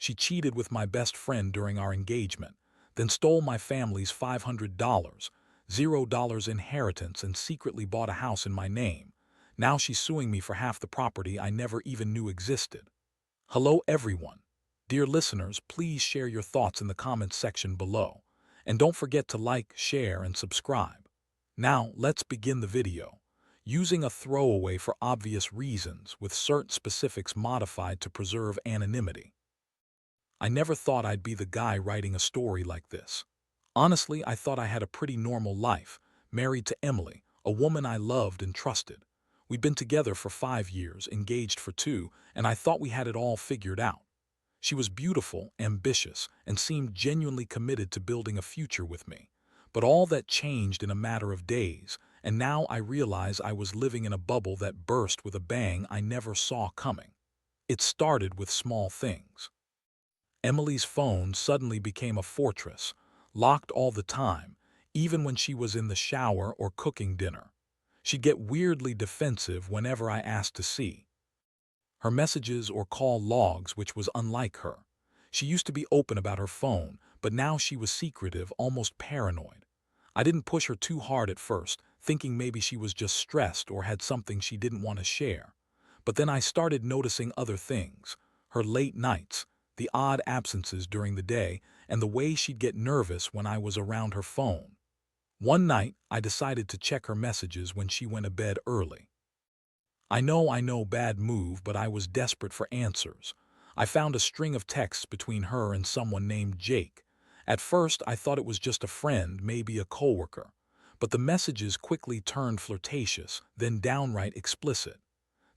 She cheated with my best friend during our engagement, then stole my family's $500, $0 inheritance, and secretly bought a house in my name. Now she's suing me for half the property I never even knew existed. Hello everyone. Dear listeners, please share your thoughts in the comments section below. And don't forget to like, share, and subscribe. Now, let's begin the video. Using a throwaway for obvious reasons, with certain specifics modified to preserve anonymity. I never thought I'd be the guy writing a story like this. Honestly, I thought I had a pretty normal life, married to Emily, a woman I loved and trusted. We'd been together for 5 years, engaged for 2, and I thought we had it all figured out. She was beautiful, ambitious, and seemed genuinely committed to building a future with me. But all that changed in a matter of days, and now I realize I was living in a bubble that burst with a bang I never saw coming. It started with small things. Emily's phone suddenly became a fortress, locked all the time, even when she was in the shower or cooking dinner. She'd get weirdly defensive whenever I asked to see her messages or call logs, which was unlike her. She used to be open about her phone, but now she was secretive, almost paranoid. I didn't push her too hard at first, thinking maybe she was just stressed or had something she didn't want to share. But then I started noticing other things: her late nights, the odd absences during the day, and the way she'd get nervous when I was around her phone. One night, I decided to check her messages when she went to bed early. I know, bad move, but I was desperate for answers. I found a string of texts between her and someone named Jake. At first, I thought it was just a friend, maybe a coworker. But the messages quickly turned flirtatious, then downright explicit.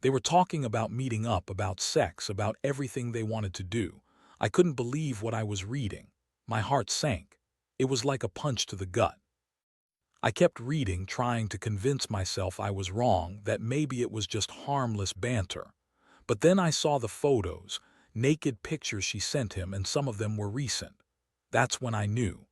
They were talking about meeting up, about sex, about everything they wanted to do. I couldn't believe what I was reading. My heart sank. It was like a punch to the gut. I kept reading, trying to convince myself I was wrong, that maybe it was just harmless banter. But then I saw the photos, naked pictures she sent him, and some of them were recent. That's when I knew.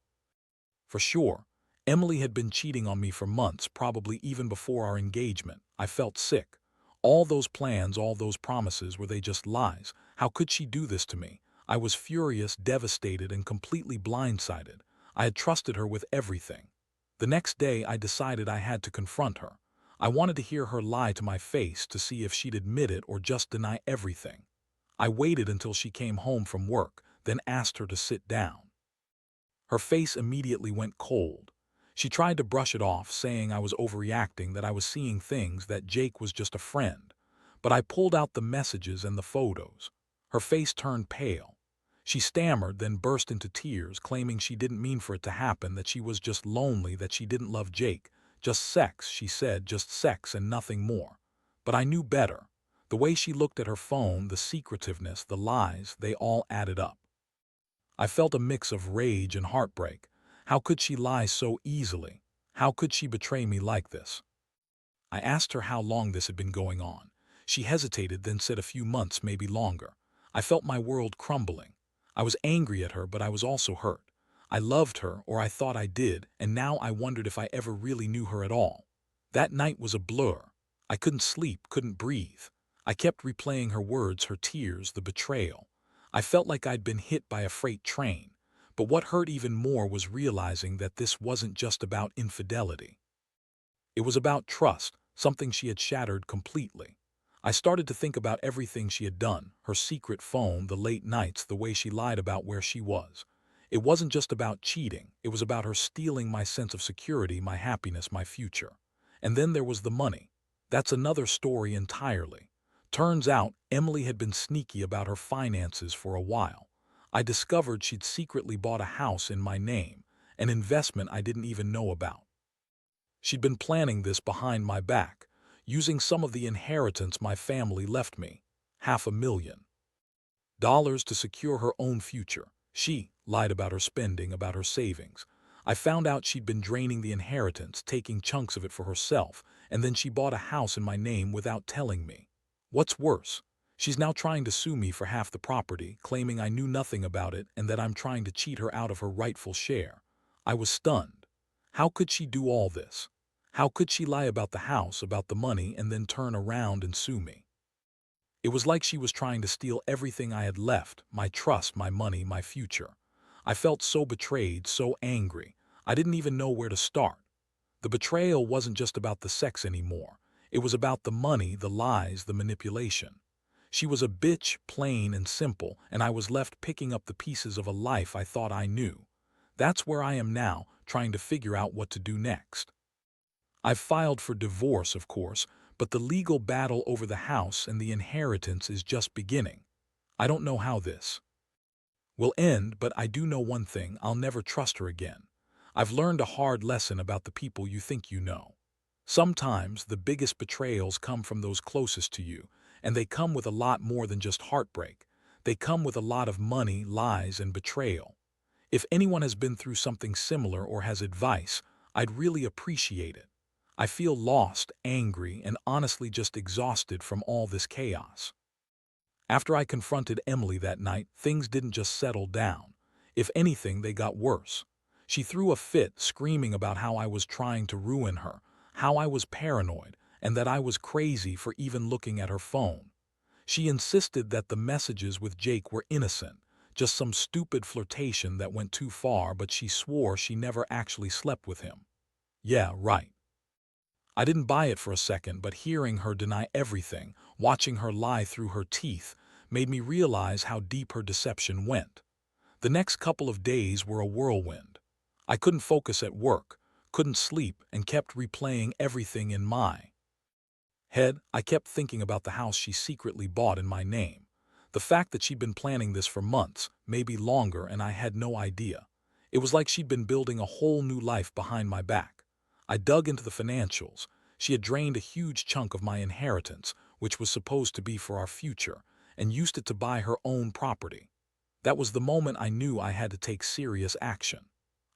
For sure, Emily had been cheating on me for months, probably even before our engagement. I felt sick. All those plans, all those promises, were they just lies? How could she do this to me? I was furious, devastated, and completely blindsided. I had trusted her with everything. The next day, I decided I had to confront her. I wanted to hear her lie to my face, to see if she'd admit it or just deny everything. I waited until she came home from work, then asked her to sit down. Her face immediately went cold. She tried to brush it off, saying I was overreacting, that I was seeing things, that Jake was just a friend. But I pulled out the messages and the photos. Her face turned pale. She stammered, then burst into tears, claiming she didn't mean for it to happen, that she was just lonely, that she didn't love Jake. Just sex, she said, just sex and nothing more. But I knew better. The way she looked at her phone, the secretiveness, the lies, they all added up. I felt a mix of rage and heartbreak. How could she lie so easily? How could she betray me like this? I asked her how long this had been going on. She hesitated, then said a few months, maybe longer. I felt my world crumbling. I was angry at her, but I was also hurt. I loved her, or I thought I did, and now I wondered if I ever really knew her at all. That night was a blur. I couldn't sleep, couldn't breathe. I kept replaying her words, her tears, the betrayal. I felt like I'd been hit by a freight train. But what hurt even more was realizing that this wasn't just about infidelity. It was about trust, something she had shattered completely. I started to think about everything she had done: her secret phone, the late nights, the way she lied about where she was. It wasn't just about cheating, it was about her stealing my sense of security, my happiness, my future. And then there was the money. That's another story entirely. Turns out, Emily had been sneaky about her finances for a while. I discovered she'd secretly bought a house in my name, an investment I didn't even know about. She'd been planning this behind my back, using some of the inheritance my family left me, $500,000, to secure her own future. She lied about her spending, about her savings. I found out she'd been draining the inheritance, taking chunks of it for herself, and then she bought a house in my name without telling me. What's worse, she's now trying to sue me for half the property, claiming I knew nothing about it and that I'm trying to cheat her out of her rightful share. I was stunned. How could she do all this? How could she lie about the house, about the money, and then turn around and sue me? It was like she was trying to steal everything I had left, my trust, my money, my future. I felt so betrayed, so angry. I didn't even know where to start. The betrayal wasn't just about the sex anymore. It was about the money, the lies, the manipulation. She was a bitch, plain and simple, and I was left picking up the pieces of a life I thought I knew. That's where I am now, trying to figure out what to do next. I've filed for divorce, of course, but the legal battle over the house and the inheritance is just beginning. I don't know how this will end, but I do know one thing: I'll never trust her again. I've learned a hard lesson about the people you think you know. Sometimes the biggest betrayals come from those closest to you, and they come with a lot more than just heartbreak. They come with a lot of money, lies, and betrayal. If anyone has been through something similar or has advice, I'd really appreciate it. I feel lost, angry, and honestly just exhausted from all this chaos. After I confronted Emily that night, things didn't just settle down. If anything, they got worse. She threw a fit, screaming about how I was trying to ruin her, how I was paranoid, and that I was crazy for even looking at her phone. She insisted that the messages with Jake were innocent, just some stupid flirtation that went too far, but she swore she never actually slept with him. Yeah, right. I didn't buy it for a second, but hearing her deny everything, watching her lie through her teeth, made me realize how deep her deception went. The next couple of days were a whirlwind. I couldn't focus at work, couldn't sleep, and kept replaying everything in my head. I kept thinking about the house she secretly bought in my name. The fact that she'd been planning this for months, maybe longer, and I had no idea. It was like she'd been building a whole new life behind my back. I dug into the financials. She had drained a huge chunk of my inheritance, which was supposed to be for our future, and used it to buy her own property. That was the moment I knew I had to take serious action.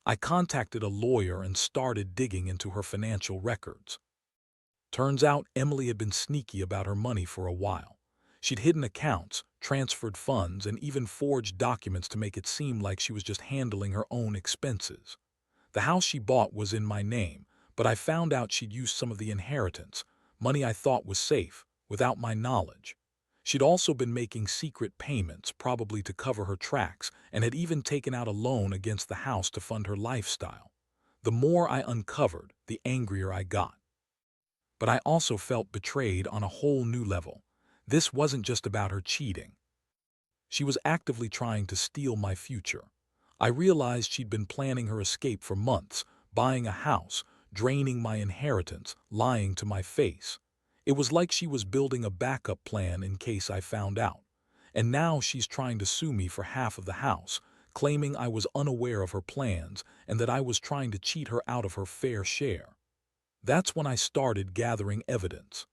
I contacted a lawyer and started digging into her financial records. Turns out Emily had been sneaky about her money for a while. She'd hidden accounts, transferred funds, and even forged documents to make it seem like she was just handling her own expenses. The house she bought was in my name, but I found out she'd used some of the inheritance, money I thought was safe, without my knowledge. She'd also been making secret payments, probably to cover her tracks, and had even taken out a loan against the house to fund her lifestyle. The more I uncovered, the angrier I got. But I also felt betrayed on a whole new level. This wasn't just about her cheating. She was actively trying to steal my future. I realized she'd been planning her escape for months, buying a house, draining my inheritance, lying to my face. It was like she was building a backup plan in case I found out. And now she's trying to sue me for half of the house, claiming I was unaware of her plans and that I was trying to cheat her out of her fair share. That's when I started gathering evidence.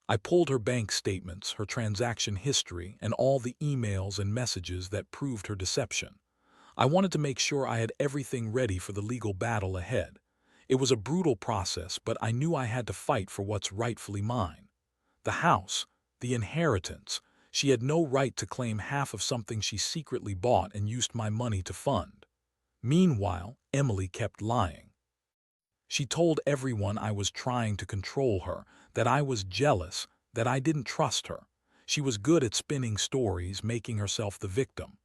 I pulled her bank statements, her transaction history, and all the emails and messages that proved her deception. I wanted to make sure I had everything ready for the legal battle ahead. It was a brutal process, but I knew I had to fight for what's rightfully mine. The house, the inheritance. She had no right to claim half of something she secretly bought and used my money to fund. Meanwhile, Emily kept lying. She told everyone I was trying to control her, that I was jealous, that I didn't trust her. She was good at spinning stories, making herself the victim.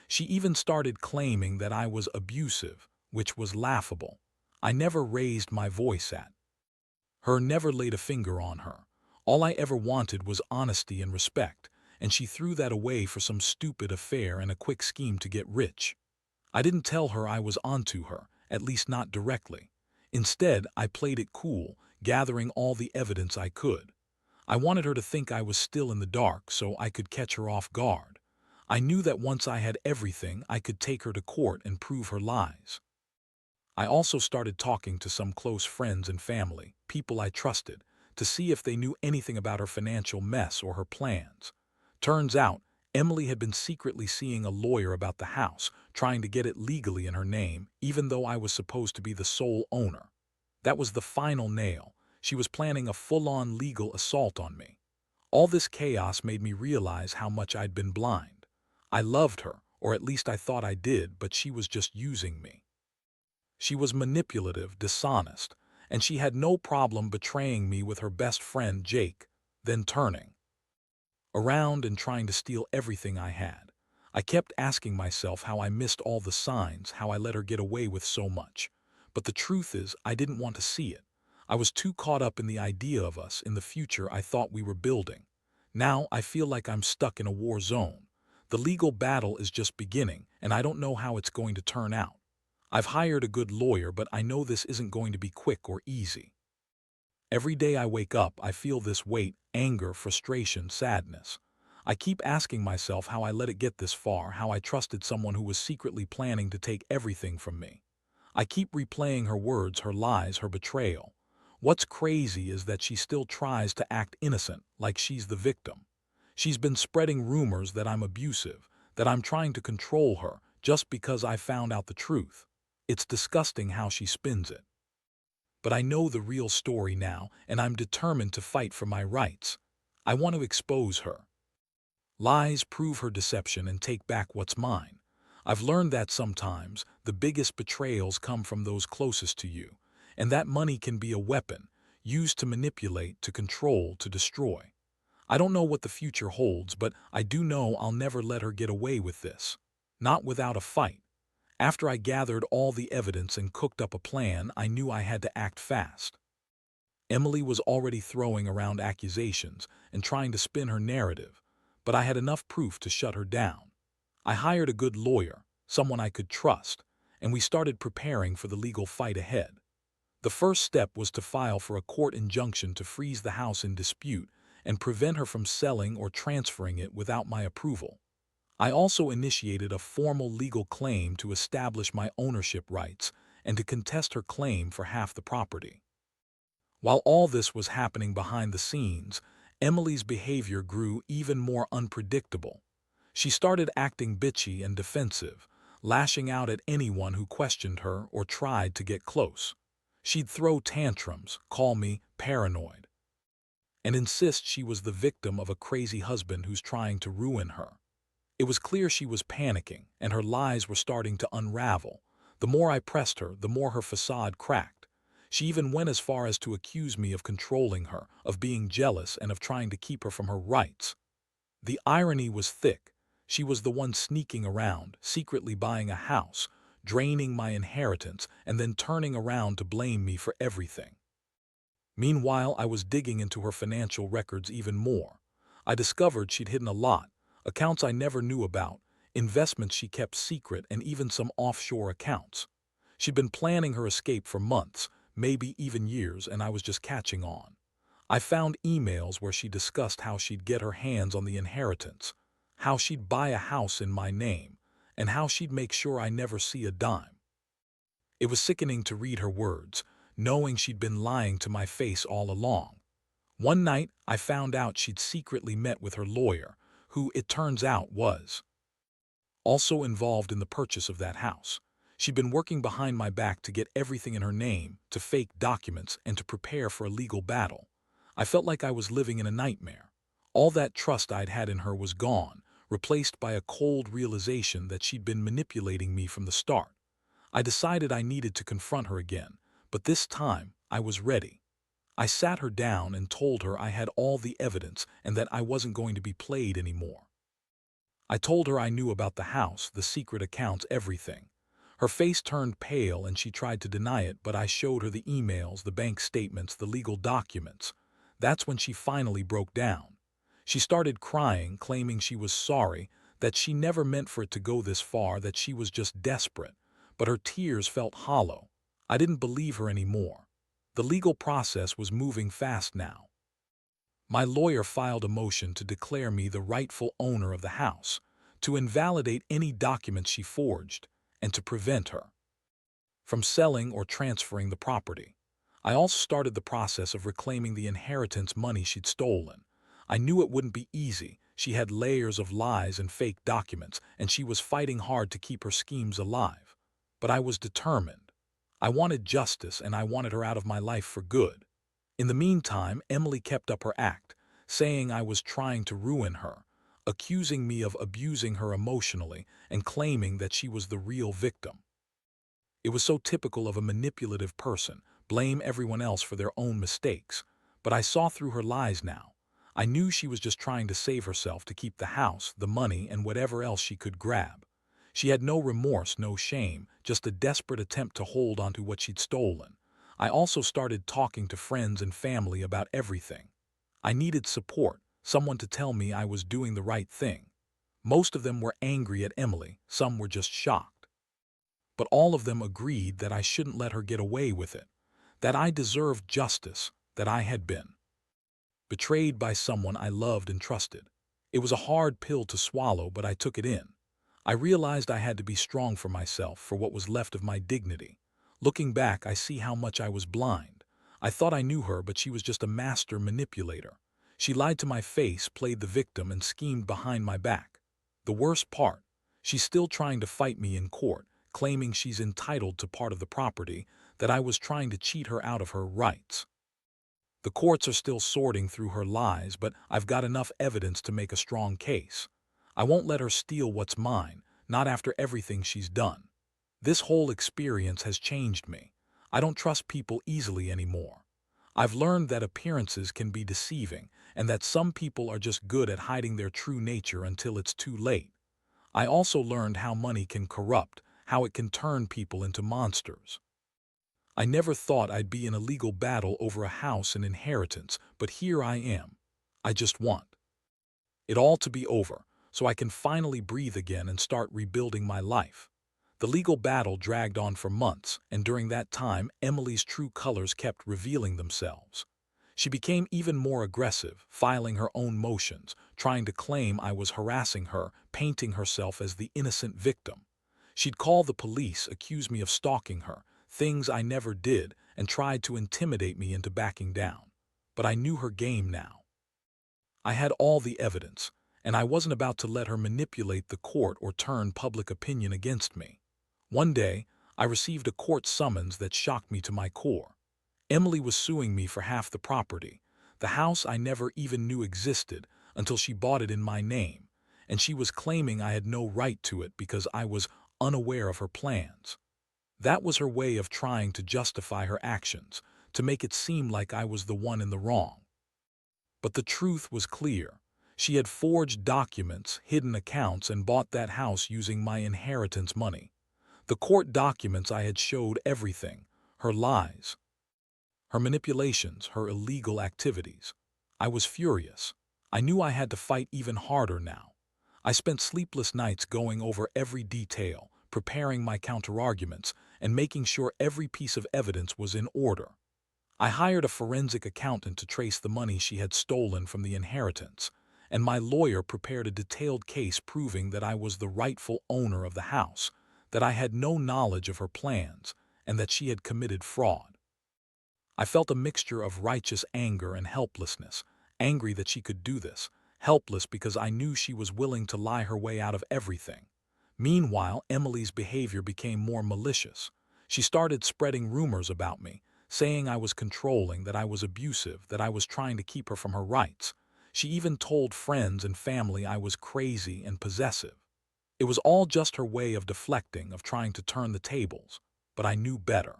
She even started claiming that I was abusive, which was laughable. I never raised my voice at her, never laid a finger on her. All I ever wanted was honesty and respect, and she threw that away for some stupid affair and a quick scheme to get rich. I didn't tell her I was onto her, at least not directly. Instead, I played it cool, gathering all the evidence I could. I wanted her to think I was still in the dark so I could catch her off guard. I knew that once I had everything, I could take her to court and prove her lies. I also started talking to some close friends and family, people I trusted, to see if they knew anything about her financial mess or her plans. Turns out, Emily had been secretly seeing a lawyer about the house, trying to get it legally in her name, even though I was supposed to be the sole owner. That was the final nail. She was planning a full-on legal assault on me. All this chaos made me realize how much I'd been blind. I loved her, or at least I thought I did, but she was just using me. She was manipulative, dishonest, and she had no problem betraying me with her best friend Jake, then turning around and trying to steal everything I had. I kept asking myself how I missed all the signs, how I let her get away with so much. But the truth is, I didn't want to see it. I was too caught up in the idea of us, in the future I thought we were building. Now I feel like I'm stuck in a war zone. The legal battle is just beginning, and I don't know how it's going to turn out. I've hired a good lawyer, but I know this isn't going to be quick or easy. Every day I wake up, I feel this weight, anger, frustration, sadness. I keep asking myself how I let it get this far, how I trusted someone who was secretly planning to take everything from me. I keep replaying her words, her lies, her betrayal. What's crazy is that she still tries to act innocent, like she's the victim. She's been spreading rumors that I'm abusive, that I'm trying to control her, just because I found out the truth. It's disgusting how she spins it. But I know the real story now, and I'm determined to fight for my rights. I want to expose her. Lies, prove her deception, and take back what's mine. I've learned that sometimes the biggest betrayals come from those closest to you, and that money can be a weapon, used to manipulate, to control, to destroy. I don't know what the future holds, but I do know I'll never let her get away with this. Not without a fight. After I gathered all the evidence and cooked up a plan, I knew I had to act fast. Emily was already throwing around accusations and trying to spin her narrative, but I had enough proof to shut her down. I hired a good lawyer, someone I could trust, and we started preparing for the legal fight ahead. The first step was to file for a court injunction to freeze the house in dispute and prevent her from selling or transferring it without my approval. I also initiated a formal legal claim to establish my ownership rights and to contest her claim for half the property. While all this was happening behind the scenes, Emily's behavior grew even more unpredictable. She started acting bitchy and defensive, lashing out at anyone who questioned her or tried to get close. She'd throw tantrums, call me paranoid, and insist she was the victim of a crazy husband who's trying to ruin her. It was clear she was panicking, and her lies were starting to unravel. The more I pressed her, the more her facade cracked. She even went as far as to accuse me of controlling her, of being jealous, and of trying to keep her from her rights. The irony was thick. She was the one sneaking around, secretly buying a house, draining my inheritance, and then turning around to blame me for everything. Meanwhile, I was digging into her financial records even more. I discovered she'd hidden a lot, accounts I never knew about, investments she kept secret, and even some offshore accounts. She'd been planning her escape for months, maybe even years, and I was just catching on. I found emails where she discussed how she'd get her hands on the inheritance, how she'd buy a house in my name, and how she'd make sure I never see a dime. It was sickening to read her words, knowing she'd been lying to my face all along. One night, I found out she'd secretly met with her lawyer, who, it turns out, was also involved in the purchase of that house. She'd been working behind my back to get everything in her name, to fake documents, and to prepare for a legal battle. I felt like I was living in a nightmare. All that trust I'd had in her was gone, replaced by a cold realization that she'd been manipulating me from the start. I decided I needed to confront her again, but this time I was ready. I sat her down and told her I had all the evidence and that I wasn't going to be played anymore. I told her I knew about the house, the secret accounts, everything. Her face turned pale and she tried to deny it, but I showed her the emails, the bank statements, the legal documents. That's when she finally broke down. She started crying, claiming she was sorry, that she never meant for it to go this far, that she was just desperate. But her tears felt hollow. I didn't believe her anymore. The legal process was moving fast now. My lawyer filed a motion to declare me the rightful owner of the house, to invalidate any documents she forged, and to prevent her from selling or transferring the property. I also started the process of reclaiming the inheritance money she'd stolen. I knew it wouldn't be easy. She had layers of lies and fake documents, and she was fighting hard to keep her schemes alive. But I was determined. I wanted justice, and I wanted her out of my life for good. In the meantime, Emily kept up her act, saying I was trying to ruin her, accusing me of abusing her emotionally, and claiming that she was the real victim. It was so typical of a manipulative person, blame everyone else for their own mistakes. But I saw through her lies now. I knew she was just trying to save herself to keep the house, the money, and whatever else she could grab. She had no remorse, no shame, just a desperate attempt to hold onto what she'd stolen. I also started talking to friends and family about everything. I needed support, someone to tell me I was doing the right thing. Most of them were angry at Emily, some were just shocked. But all of them agreed that I shouldn't let her get away with it, that I deserved justice, that I had been betrayed by someone I loved and trusted. It was a hard pill to swallow, but I took it in. I realized I had to be strong for myself, for what was left of my dignity. Looking back, I see how much I was blind. I thought I knew her, but she was just a master manipulator. She lied to my face, played the victim, and schemed behind my back. The worst part, she's still trying to fight me in court, claiming she's entitled to part of the property, that I was trying to cheat her out of her rights. The courts are still sorting through her lies, but I've got enough evidence to make a strong case. I won't let her steal what's mine, not after everything she's done. This whole experience has changed me. I don't trust people easily anymore. I've learned that appearances can be deceiving, and that some people are just good at hiding their true nature until it's too late. I also learned how money can corrupt, how it can turn people into monsters. I never thought I'd be in a legal battle over a house and inheritance, but here I am. I just want it all to be over, so I can finally breathe again and start rebuilding my life. The legal battle dragged on for months, and during that time, Emily's true colors kept revealing themselves. She became even more aggressive, filing her own motions, trying to claim I was harassing her, painting herself as the innocent victim. She'd call the police, accuse me of stalking her, things I never did, and tried to intimidate me into backing down. But I knew her game now. I had all the evidence, and I wasn't about to let her manipulate the court or turn public opinion against me. One day, I received a court summons that shocked me to my core. Emily was suing me for half the property, the house I never even knew existed until she bought it in my name, and she was claiming I had no right to it because I was unaware of her plans. That was her way of trying to justify her actions, to make it seem like I was the one in the wrong. But the truth was clear. She had forged documents, hidden accounts, and bought that house using my inheritance money. The court documents I had showed everything, her lies, her manipulations, her illegal activities. I was furious. I knew I had to fight even harder now. I spent sleepless nights going over every detail, preparing my counterarguments, and making sure every piece of evidence was in order. I hired a forensic accountant to trace the money she had stolen from the inheritance, and my lawyer prepared a detailed case proving that I was the rightful owner of the house, that I had no knowledge of her plans, and that she had committed fraud. I felt a mixture of righteous anger and helplessness, angry that she could do this, helpless because I knew she was willing to lie her way out of everything. Meanwhile, Emily's behavior became more malicious. She started spreading rumors about me, saying I was controlling, that I was abusive, that I was trying to keep her from her rights. She even told friends and family I was crazy and possessive. It was all just her way of deflecting, of trying to turn the tables, but I knew better.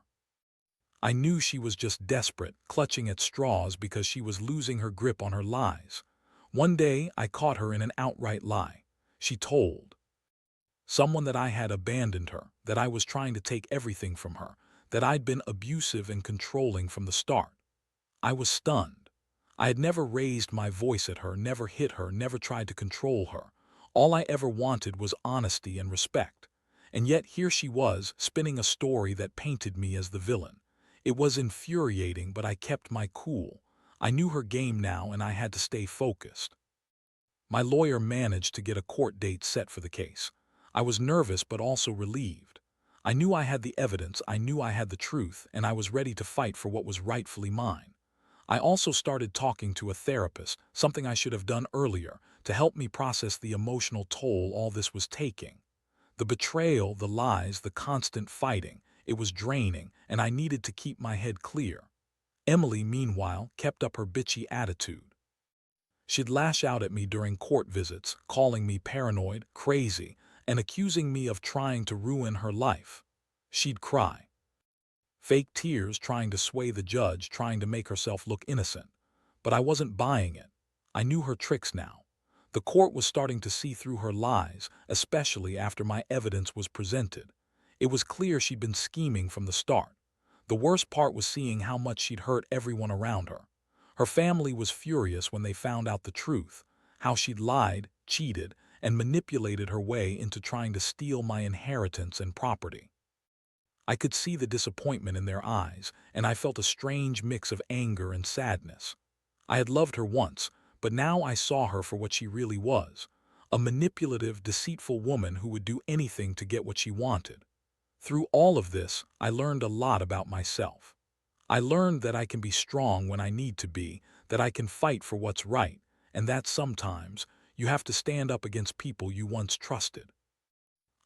I knew she was just desperate, clutching at straws because she was losing her grip on her lies. One day, I caught her in an outright lie. She told someone that I had abandoned her, that I was trying to take everything from her, that I'd been abusive and controlling from the start. I was stunned. I had never raised my voice at her, never hit her, never tried to control her. All I ever wanted was honesty and respect. And yet here she was, spinning a story that painted me as the villain. It was infuriating, but I kept my cool. I knew her game now, and I had to stay focused. My lawyer managed to get a court date set for the case. I was nervous but also relieved. I knew I had the evidence, I knew I had the truth, and I was ready to fight for what was rightfully mine. I also started talking to a therapist, something I should have done earlier, to help me process the emotional toll all this was taking. The betrayal, the lies, the constant fighting, it was draining, and I needed to keep my head clear. Emily, meanwhile, kept up her bitchy attitude. She'd lash out at me during court visits, calling me paranoid, crazy, and accusing me of trying to ruin her life. She'd cry fake tears, trying to sway the judge, trying to make herself look innocent. But I wasn't buying it. I knew her tricks now. The court was starting to see through her lies, especially after my evidence was presented. It was clear she'd been scheming from the start. The worst part was seeing how much she'd hurt everyone around her. Her family was furious when they found out the truth, how she'd lied, cheated, and manipulated her way into trying to steal my inheritance and property. I could see the disappointment in their eyes, and I felt a strange mix of anger and sadness. I had loved her once, but now I saw her for what she really was, a manipulative, deceitful woman who would do anything to get what she wanted. Through all of this, I learned a lot about myself. I learned that I can be strong when I need to be, that I can fight for what's right, and that sometimes you have to stand up against people you once trusted.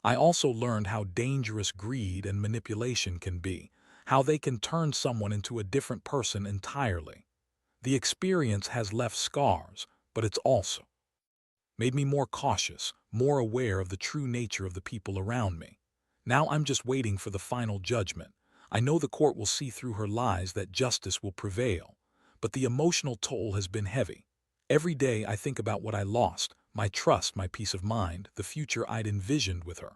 I also learned how dangerous greed and manipulation can be, how they can turn someone into a different person entirely. The experience has left scars, but it's also made me more cautious, more aware of the true nature of the people around me. Now I'm just waiting for the final judgment. I know the court will see through her lies, that justice will prevail. But the emotional toll has been heavy. Every day I think about what I lost, my trust, my peace of mind, the future I'd envisioned with her.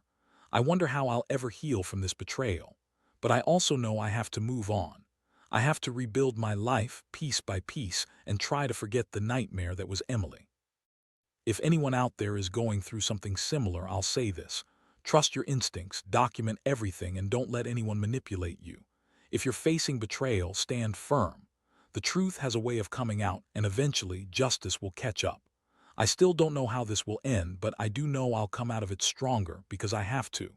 I wonder how I'll ever heal from this betrayal. But I also know I have to move on. I have to rebuild my life piece by piece and try to forget the nightmare that was Emily. If anyone out there is going through something similar, I'll say this. Trust your instincts, document everything, and don't let anyone manipulate you. If you're facing betrayal, stand firm. The truth has a way of coming out, and eventually justice will catch up. I still don't know how this will end, but I do know I'll come out of it stronger because I have to.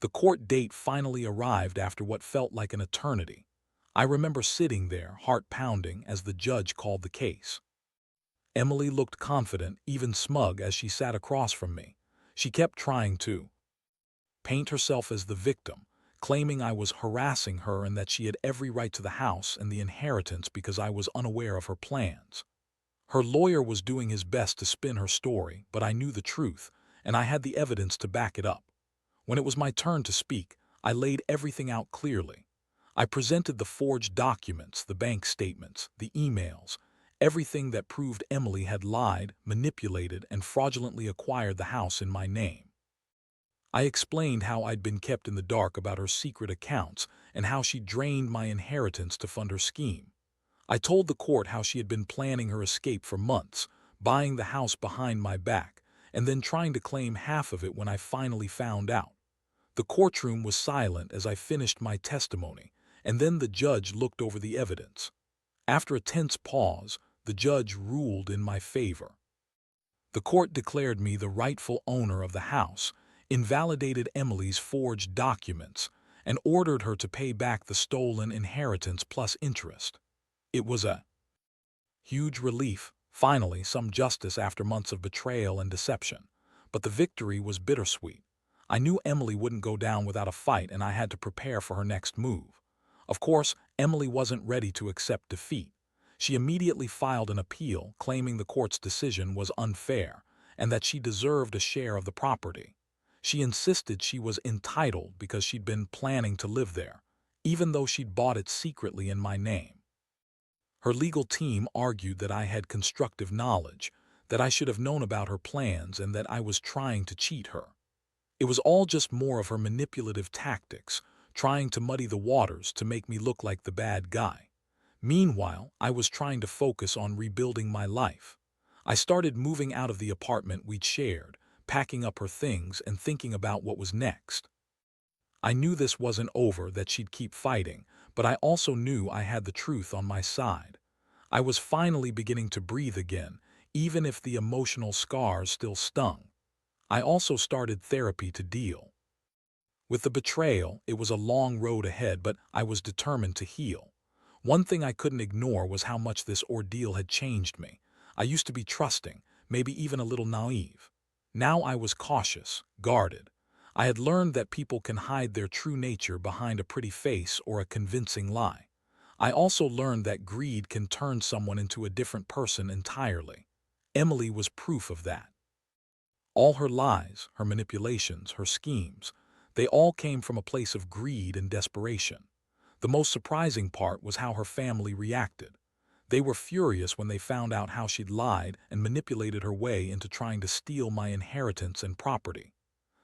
The court date finally arrived after what felt like an eternity. I remember sitting there, heart pounding, as the judge called the case. Emily looked confident, even smug, as she sat across from me. She kept trying to paint herself as the victim, claiming I was harassing her and that she had every right to the house and the inheritance because I was unaware of her plans. Her lawyer was doing his best to spin her story, but I knew the truth, and I had the evidence to back it up. When it was my turn to speak, I laid everything out clearly. I presented the forged documents, the bank statements, the emails, everything that proved Emily had lied, manipulated, and fraudulently acquired the house in my name. I explained how I'd been kept in the dark about her secret accounts and how she drained my inheritance to fund her scheme. I told the court how she had been planning her escape for months, buying the house behind my back, and then trying to claim half of it when I finally found out. The courtroom was silent as I finished my testimony, and then the judge looked over the evidence. After a tense pause, the judge ruled in my favor. The court declared me the rightful owner of the house, invalidated Emily's forged documents, and ordered her to pay back the stolen inheritance plus interest. It was a huge relief, finally some justice after months of betrayal and deception. But the victory was bittersweet. I knew Emily wouldn't go down without a fight, and I had to prepare for her next move. Of course, Emily wasn't ready to accept defeat. She immediately filed an appeal, claiming the court's decision was unfair and that she deserved a share of the property. She insisted she was entitled because she'd been planning to live there, even though she'd bought it secretly in my name. Her legal team argued that I had constructive knowledge, that I should have known about her plans, and that I was trying to cheat her. It was all just more of her manipulative tactics, trying to muddy the waters to make me look like the bad guy. Meanwhile, I was trying to focus on rebuilding my life. I started moving out of the apartment we'd shared, packing up her things and thinking about what was next. I knew this wasn't over, that she'd keep fighting, but I also knew I had the truth on my side. I was finally beginning to breathe again, even if the emotional scars still stung. I also started therapy to deal with the betrayal. It was a long road ahead, but I was determined to heal. One thing I couldn't ignore was how much this ordeal had changed me. I used to be trusting, maybe even a little naive. Now I was cautious, guarded. I had learned that people can hide their true nature behind a pretty face or a convincing lie. I also learned that greed can turn someone into a different person entirely. Emily was proof of that. All her lies, her manipulations, her schemes, they all came from a place of greed and desperation. The most surprising part was how her family reacted. They were furious when they found out how she'd lied and manipulated her way into trying to steal my inheritance and property.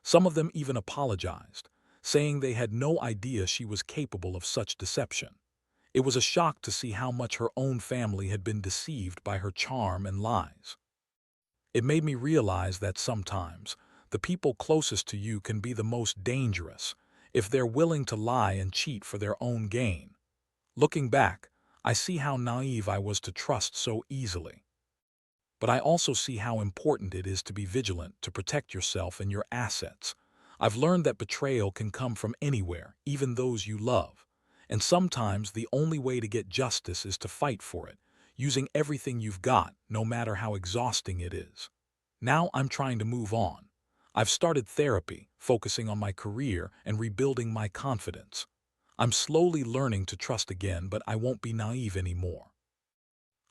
Some of them even apologized, saying they had no idea she was capable of such deception. It was a shock to see how much her own family had been deceived by her charm and lies. It made me realize that sometimes the people closest to you can be the most dangerous if they're willing to lie and cheat for their own gain. Looking back, I see how naive I was to trust so easily. But I also see how important it is to be vigilant to protect yourself and your assets. I've learned that betrayal can come from anywhere, even those you love. And sometimes the only way to get justice is to fight for it, using everything you've got, no matter how exhausting it is. Now I'm trying to move on. I've started therapy, focusing on my career and rebuilding my confidence. I'm slowly learning to trust again, but I won't be naive anymore.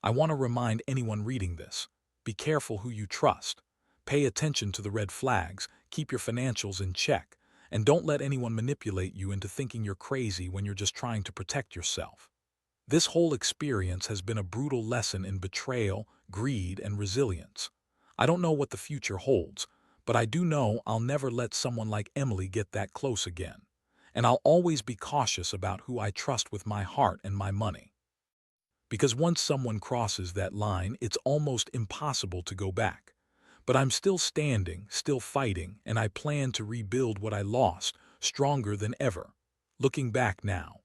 I want to remind anyone reading this, be careful who you trust. Pay attention to the red flags, keep your financials in check, and don't let anyone manipulate you into thinking you're crazy when you're just trying to protect yourself. This whole experience has been a brutal lesson in betrayal, greed, and resilience. I don't know what the future holds, but I do know I'll never let someone like Emily get that close again. And I'll always be cautious about who I trust with my heart and my money. Because once someone crosses that line, it's almost impossible to go back. But I'm still standing, still fighting, and I plan to rebuild what I lost, stronger than ever. Looking back now,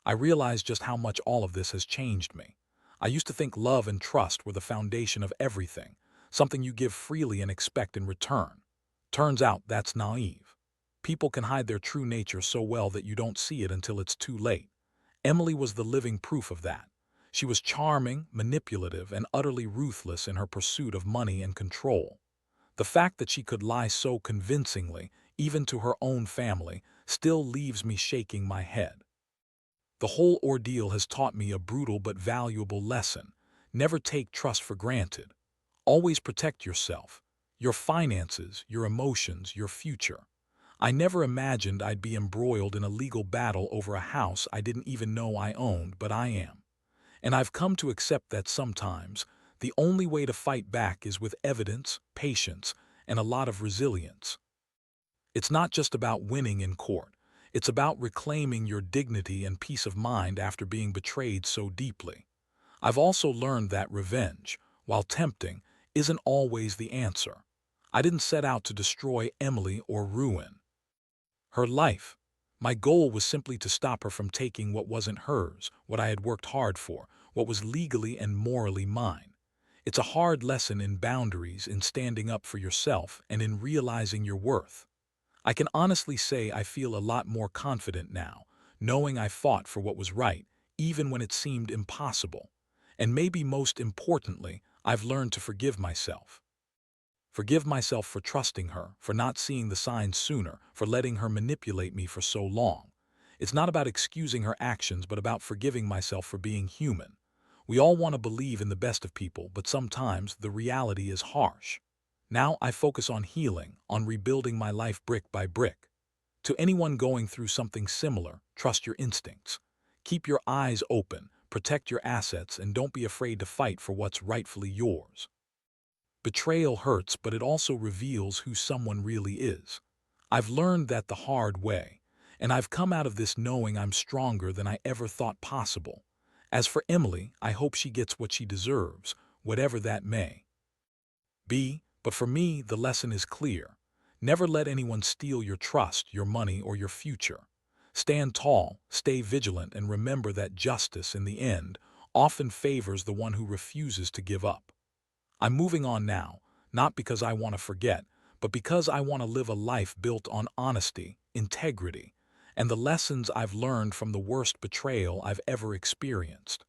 I realize just how much all of this has changed me. I used to think love and trust were the foundation of everything, something you give freely and expect in return. Turns out that's naive. People can hide their true nature so well that you don't see it until it's too late. Emily was the living proof of that. She was charming, manipulative, and utterly ruthless in her pursuit of money and control. The fact that she could lie so convincingly, even to her own family, still leaves me shaking my head. The whole ordeal has taught me a brutal but valuable lesson. Never take trust for granted. Always protect yourself, your finances, your emotions, your future. I never imagined I'd be embroiled in a legal battle over a house I didn't even know I owned, but I am. And I've come to accept that sometimes the only way to fight back is with evidence, patience, and a lot of resilience. It's not just about winning in court. It's about reclaiming your dignity and peace of mind after being betrayed so deeply. I've also learned that revenge, while tempting, isn't always the answer. I didn't set out to destroy Emily or ruin her life. My goal was simply to stop her from taking what wasn't hers, what I had worked hard for, what was legally and morally mine. It's a hard lesson in boundaries, in standing up for yourself, and in realizing your worth. I can honestly say I feel a lot more confident now, knowing I fought for what was right, even when it seemed impossible. And maybe most importantly, I've learned to forgive myself. Forgive myself for trusting her, for not seeing the signs sooner, for letting her manipulate me for so long. It's not about excusing her actions, but about forgiving myself for being human. We all want to believe in the best of people, but sometimes the reality is harsh. Now I focus on healing, on rebuilding my life brick by brick. To anyone going through something similar, trust your instincts. Keep your eyes open, protect your assets, and don't be afraid to fight for what's rightfully yours. Betrayal hurts, but it also reveals who someone really is. I've learned that the hard way, and I've come out of this knowing I'm stronger than I ever thought possible. As for Emily, I hope she gets what she deserves, whatever that may be, but for me, the lesson is clear. Never let anyone steal your trust, your money, or your future. Stand tall, stay vigilant, and remember that justice, in the end, often favors the one who refuses to give up. I'm moving on now, not because I want to forget, but because I want to live a life built on honesty, integrity, and the lessons I've learned from the worst betrayal I've ever experienced.